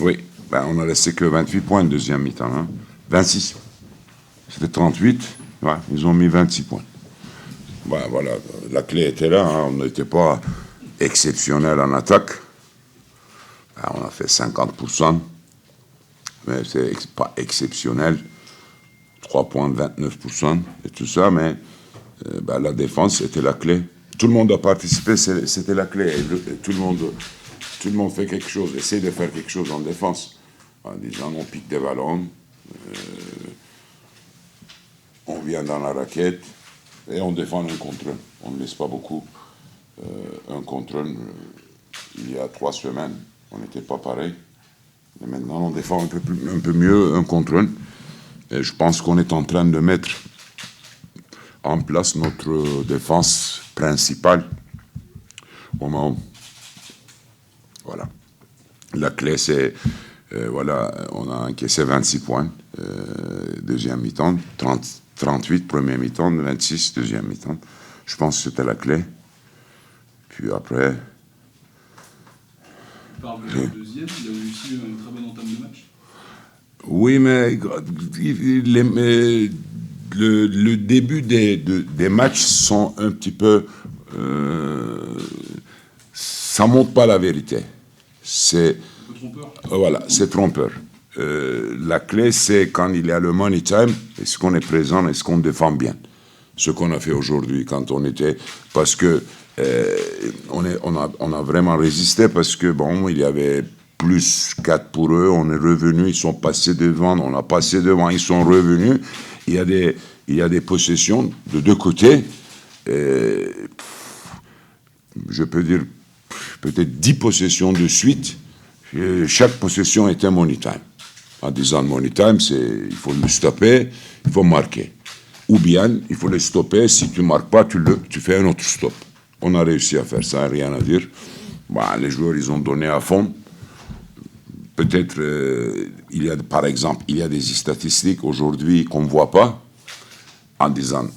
Oui, on a laissé que 28 points de deuxième mi-temps. Hein. 26. C'était 38. Ouais, ils ont mis 26 points. Voilà, la clé était là. Hein. On n'était pas exceptionnel en attaque. On a fait 50%. Mais c'est pas exceptionnel. 3 points, 29% et tout ça. Mais la défense, c'était la clé. Tout le monde a participé, c'était la clé. Et tout le monde fait quelque chose, essaie de faire quelque chose en défense. En disant, on pique des ballons, on vient dans la raquette, et on défend un contre un. On ne laisse pas beaucoup un contre un. Il y a 3 semaines, on n'était pas pareil. Et maintenant, on défend un peu mieux un contre un. Et je pense qu'on est en train de mettre en place notre défense principale. Voilà. La clé, c'est... on a encaissé 26 points, deuxième mi-temps, 38 premier mi-temps, 26 deuxième mi-temps. Je pense que c'était la clé. Puis après... Par le deuxième, il a eu aussi une très bonne entame de match. Oui, mais le début des matchs sont un petit peu... ça ne montre pas la vérité. C'est... Un peu trompeur. Voilà, c'est trompeur. La clé, c'est quand il y a le money time, est-ce qu'on est présent, est-ce qu'on défend bien. Ce qu'on a fait aujourd'hui, quand on était... Parce que on a vraiment résisté, parce que, il y avait plus 4 pour eux, on est revenus, ils sont passés devant, on a passé devant, ils sont revenus. Il y a des possessions de deux côtés. Je peux dire peut-être 10 possessions de suite. Chaque possession est un money time. En disant money time, il faut le stopper, il faut marquer. Ou bien, il faut le stopper, si tu ne marques pas, tu fais un autre stop. On a réussi à faire ça, rien à dire. Les joueurs, ils ont donné à fond. Peut-être, par exemple, il y a des statistiques aujourd'hui qu'on ne voit pas, en disant,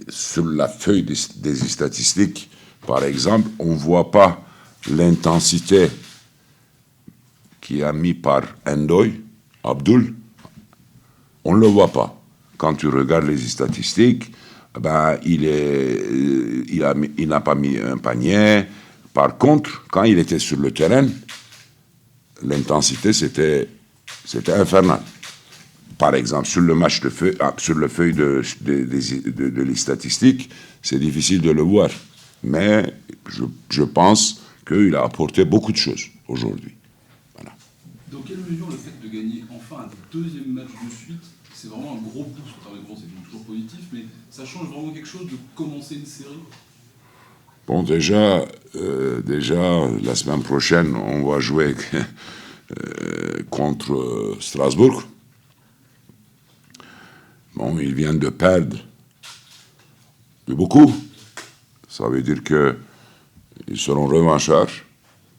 sur la feuille des statistiques, par exemple, on ne voit pas l'intensité qui a mis par Ndoye, Abdul, on ne le voit pas. Quand tu regardes les statistiques, il n'a pas mis un panier. Par contre, quand il était sur le terrain, l'intensité, c'était infernal. Par exemple, sur le match sur le feuille de les statistiques, c'est difficile de le voir. Mais je pense qu'il a apporté beaucoup de choses aujourd'hui. Voilà. Dans quelle mesure le fait de gagner enfin un deuxième match de suite, c'est vraiment un gros boost en termes de points, c'est toujours positif, mais ça change vraiment quelque chose de commencer une série? Bon, déjà, la semaine prochaine, on va jouer contre Strasbourg. Bon, ils viennent de perdre de beaucoup. Ça veut dire qu'ils seront revanchards.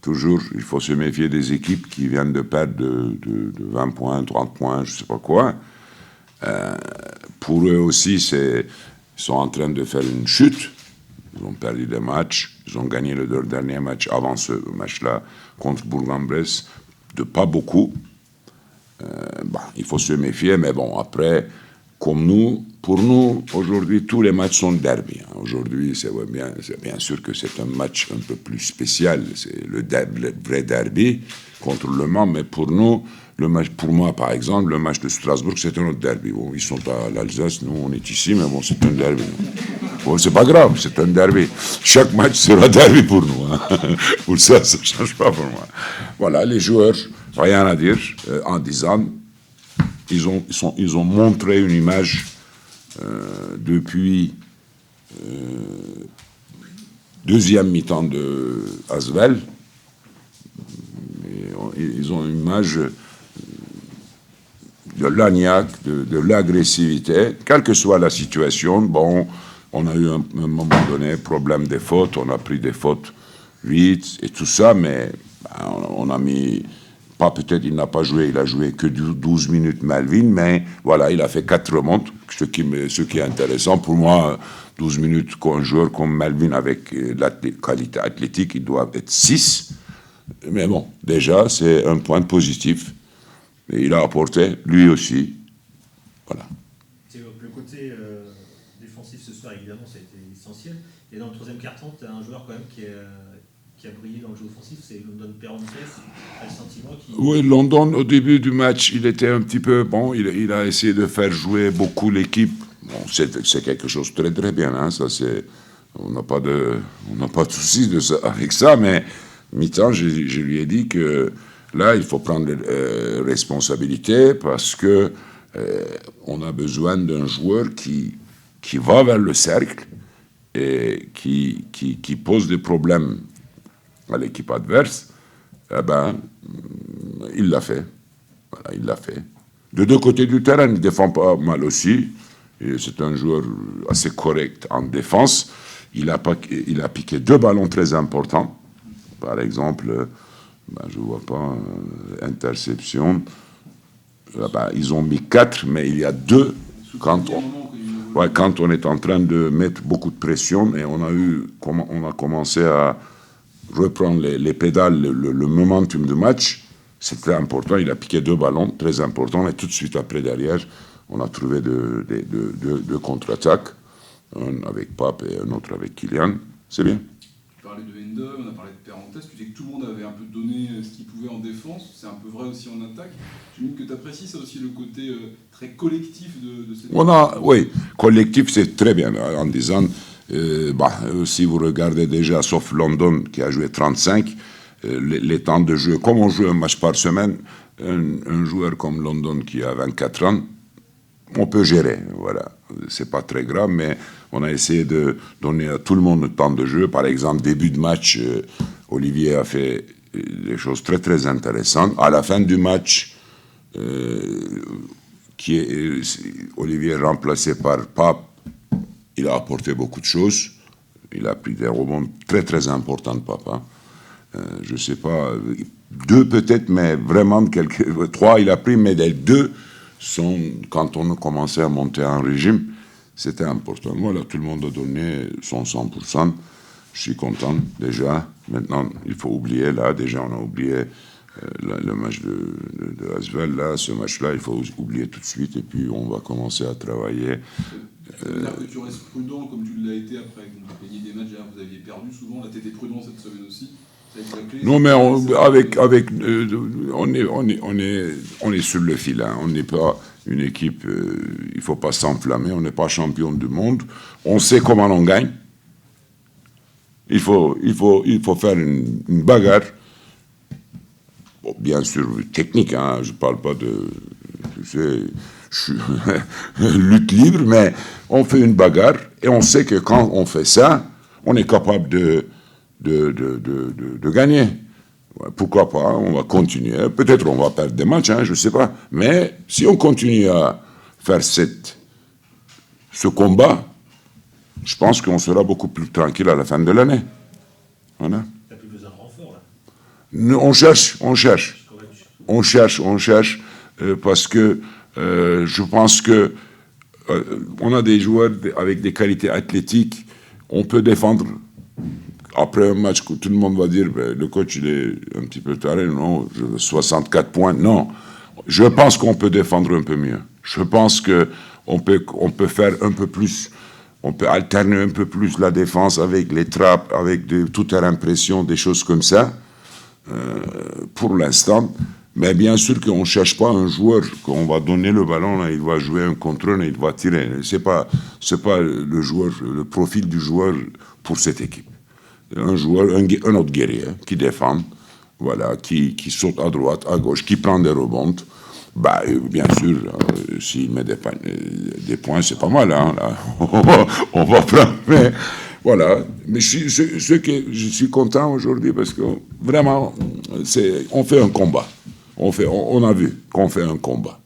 Toujours, il faut se méfier des équipes qui viennent de perdre de 20 points, 30 points, je ne sais pas quoi. Pour eux aussi, ils sont en train de faire une chute. Ils ont perdu des matchs. Ils ont gagné leur dernier match avant ce match-là contre Bourg-en-Bresse de pas beaucoup. Il faut se méfier, mais bon, après, comme pour nous, aujourd'hui, tous les matchs sont derby. Hein. Aujourd'hui, c'est bien sûr que c'est un match un peu plus spécial. C'est le vrai derby contre Le Mans, mais pour nous, pour moi, par exemple, le match de Strasbourg, c'est un autre derby. Bon, ils sont à l'Alsace, nous, on est ici, mais bon, c'est un derby. Bon, c'est pas grave, c'est un derby. Chaque match sera derby pour nous. Hein. Pour ça ne change pas pour moi. Voilà, les joueurs, rien à dire, en disant, ils ont montré une image depuis deuxième mi-temps de Asvel. Ils ont une image de l'agnac, de l'agressivité, quelle que soit la situation. Bon, on a eu un moment donné problème des fautes, on a pris des fautes vite et tout ça, mais on a mis... Peut-être il n'a pas joué, il a joué que 12 minutes Melvin, mais voilà, il a fait 4 remontes, ce qui est intéressant. Pour moi, 12 minutes qu'un joueur comme Melvin avec la qualité athlétique, il doit être 6. Mais bon, déjà, c'est un point positif. Et il a apporté, lui aussi. Voilà. Le côté défensif ce soir, évidemment, ça a été essentiel. Et dans le troisième quart-temps, tu as un joueur quand même qui a brillé dans le jeu offensif, c'est London Perrantes. Tu as le sentiment qu'il... Oui, London, au début du match, il était un petit peu... Bon, il a essayé de faire jouer beaucoup l'équipe. Bon, c'est quelque chose de très, très bien. Hein, ça, c'est... On n'a pas de souci avec ça, mais mi-temps, je lui ai dit que là, il faut prendre les responsabilités parce que on a besoin d'un joueur qui va vers le cercle et qui pose des problèmes à l'équipe adverse. Eh ben, il l'a fait. Voilà, il l'a fait. De deux côtés du terrain, il défend pas mal aussi. Et c'est un joueur assez correct en défense. Il a piqué 2 ballons très importants. Par exemple, je ne vois pas, interception. Ils ont mis 4, mais il y a 2 quand on est en train de mettre beaucoup de pression et on a commencé à reprendre les pédales, le momentum du match. C'était important. Il a piqué 2 ballons, très importants. Et tout de suite après, derrière, on a trouvé deux contre-attaques. Un avec Pape et un autre avec Kylian. C'est bien. Tu parlais de Ende, on a parlé de Perrantes. Tu dis que tout le monde avait un peu donné ce qu'il pouvait en défense. C'est un peu vrai aussi en attaque. Je me dis que tu apprécies ça aussi, le côté très collectif de cette... Oui, collectif, c'est très bien. En disant, si vous regardez déjà, sauf London qui a joué 35, les temps de jeu, comme on joue un match par semaine, un joueur comme London qui a 24 ans, on peut gérer, voilà. C'est pas très grave, mais on a essayé de donner à tout le monde le temps de jeu. Par exemple, début de match, Olivier a fait des choses très, très intéressantes. À la fin du match, Olivier est remplacé par Pape, il a apporté beaucoup de choses. Il a pris des rebonds très, très importants de Pape. Je sais pas, 2 peut-être, mais vraiment 3 il a pris, mais les 2 sont, quand on a commencé à monter en régime, c'était important. Voilà, tout le monde a donné son 100%. Je suis content déjà. Maintenant, il faut oublier, là, déjà on a oublié le match de Asvel, là, ce match-là, il faut oublier tout de suite, et puis on va commencer à travailler. Ça veut dire que tu restes prudent comme tu l'as été après. Vous avez gagné des matchs, vous aviez perdu souvent, là tu étais prudent cette semaine aussi. Non, mais on est sur le fil. Hein. On n'est pas une équipe. Il faut pas s'enflammer. On n'est pas champion du monde. On sait comment on gagne. Il faut faire une bagarre. Bon, bien sûr, technique. Hein. Je parle pas de. Je suis lutte libre, mais on fait une bagarre et on sait que quand on fait ça, on est capable de gagner. Pourquoi pas, on va continuer. Peut-être on va perdre des matchs, je ne sais pas. Mais si on continue à faire ce combat, je pense qu'on sera beaucoup plus tranquille à la fin de l'année. Voilà. Tu n'as plus besoin de renfort, là. On cherche, parce que je pense que on a des joueurs avec des qualités athlétiques. On peut défendre. Après un match, tout le monde va dire le coach il est un petit peu taré, non, 64 points, non. Je pense qu'on peut défendre un peu mieux. Je pense qu'on peut faire un peu plus, on peut alterner un peu plus la défense avec les trappes, avec toute l'impression, des choses comme ça, pour l'instant. Mais bien sûr qu'on ne cherche pas un joueur qu'on va donner le ballon, là, il va jouer un contrôle et il va tirer. C'est pas le joueur, le profil du joueur pour cette équipe. Un joueur, un autre guerrier qui défend, voilà, qui saute à droite, à gauche, qui prend des rebonds. Bien sûr, s'il met des points, c'est pas mal, hein, là. On va prendre, mais voilà. Mais je suis content aujourd'hui parce que vraiment, on fait un combat. On a vu qu'on fait un combat.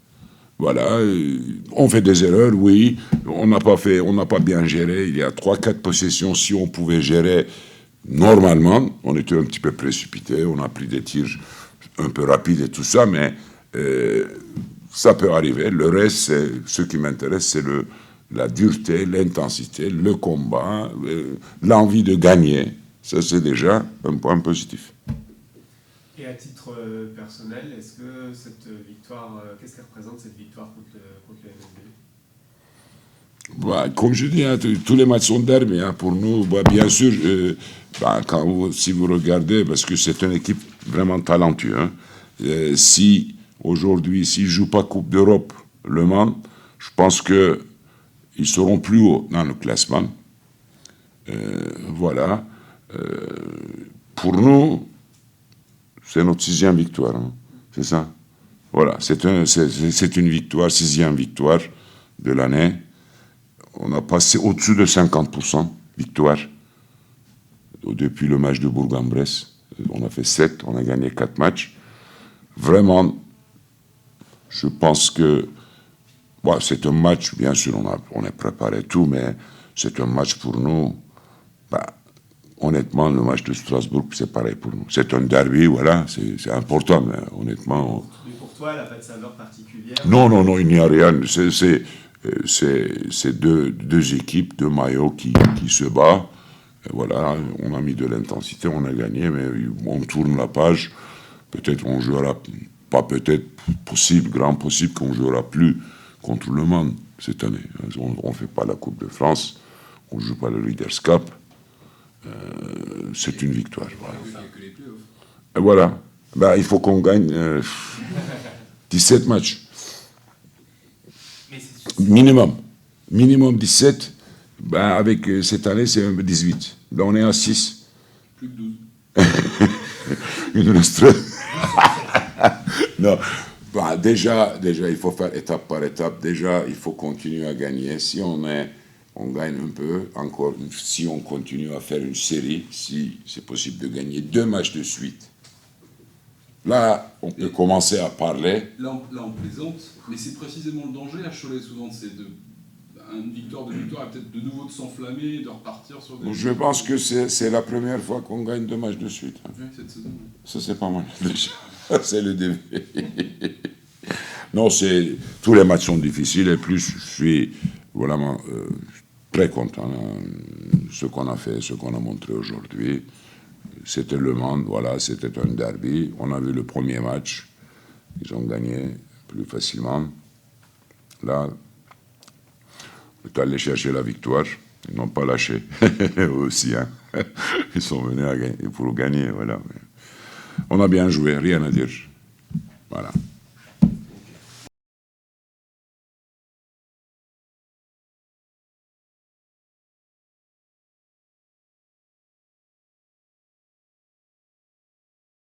Voilà, on fait des erreurs, oui. On n'a pas bien géré. Il y a 3-4 possessions. Si on pouvait gérer normalement, on était un petit peu précipité. On a pris des tirs un peu rapides et tout ça, mais ça peut arriver. Le reste, ce qui m'intéresse, c'est la dureté, l'intensité, le combat, l'envie de gagner. Ça, c'est déjà un point positif. Et à titre personnel, est-ce que cette victoire, qu'est-ce qu'elle représente cette victoire contre le MSB? Bah, comme je dis, hein, tous les matchs sont derby hein, pour nous. Bah, bien sûr, si vous regardez, parce que c'est une équipe vraiment talentueuse. Hein, si aujourd'hui, s'ils ne jouent pas Coupe d'Europe, Le Mans, je pense qu'ils seront plus haut dans le classement. Voilà. Pour nous, c'est notre 6e victoire. Hein, c'est ça. Voilà, c'est une victoire, 6e victoire de l'année. On a passé au-dessus de 50% victoire depuis le match de Bourg-en-Bresse. On a fait 7, on a gagné 4 matchs. Vraiment, je pense que c'est un match, bien sûr, on a préparé tout, mais c'est un match pour nous. Honnêtement, le match de Strasbourg, c'est pareil pour nous. C'est un derby, voilà, c'est important, mais honnêtement... Mais pour toi, elle n'a pas de saveur particulière? Non, il n'y a rien. C'est deux équipes, deux maillots qui se battent. Et voilà, on a mis de l'intensité, on a gagné, mais on tourne la page. Peut-être on jouera, pas peut-être, grand possible qu'on jouera plus contre Le Mans cette année. On ne fait pas la Coupe de France, on ne joue pas le Leaders Cup. C'est une victoire. Voilà. Il n'y a que les playoffs. Et voilà. Il faut qu'on gagne 17 matchs. Minimum. Minimum 17. Avec cette année, c'est 18. Là, on est à 6. Plus que 12. Il nous reste... Non. Déjà, il faut faire étape par étape. Déjà, il faut continuer à gagner. Si on gagne un peu, encore, si on continue à faire une série, si c'est possible de gagner 2 matchs de suite. Là, on peut commencer à parler. Là, on plaisante, mais c'est précisément le danger à Cholet, souvent, c'est une victoire, et peut-être de nouveau de s'enflammer, de repartir sur des... Je pense que c'est la première fois qu'on gagne 2 matchs de suite. Oui, cette saison. Ça, c'est pas mal, déjà. C'est le début. Non, tous les matchs sont difficiles, et plus je suis vraiment très content de ce qu'on a fait, ce qu'on a montré aujourd'hui. C'était Le Mans, voilà, c'était un derby. On a vu le premier match. Ils ont gagné plus facilement. Là, on est allé chercher la victoire. Ils n'ont pas lâché. Eux aussi, hein. Ils sont venus pour gagner, voilà. On a bien joué, rien à dire.